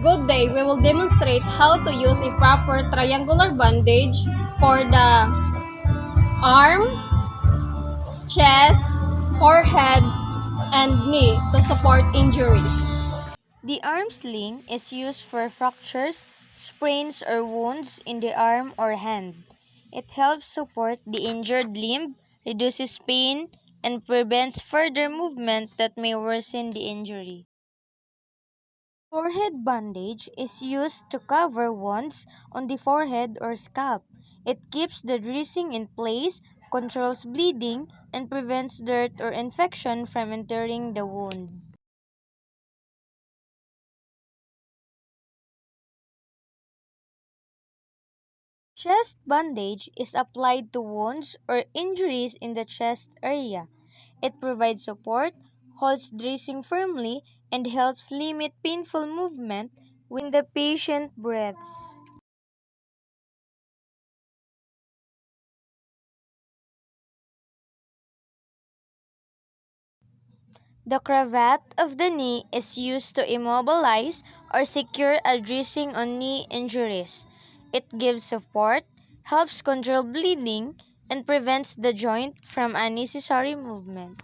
Good day, we will demonstrate how to use a proper triangular bandage for the arm, chest, forehead, and knee to support injuries. The arm sling is used for fractures, sprains, or wounds in the arm or hand. It helps support the injured limb, reduces pain, and prevents further movement that may worsen the injury. Forehead bandage is used to cover wounds on the forehead or scalp. It keeps the dressing in place, controls bleeding, and prevents dirt or infection from entering the wound. Chest bandage is applied to wounds or injuries in the chest area. It provides support, holds dressing firmly, and helps limit painful movement when the patient breathes. The cravat of the knee is used to immobilize or secure a dressing on knee injuries. It gives support, helps control bleeding, and prevents the joint from unnecessary movement.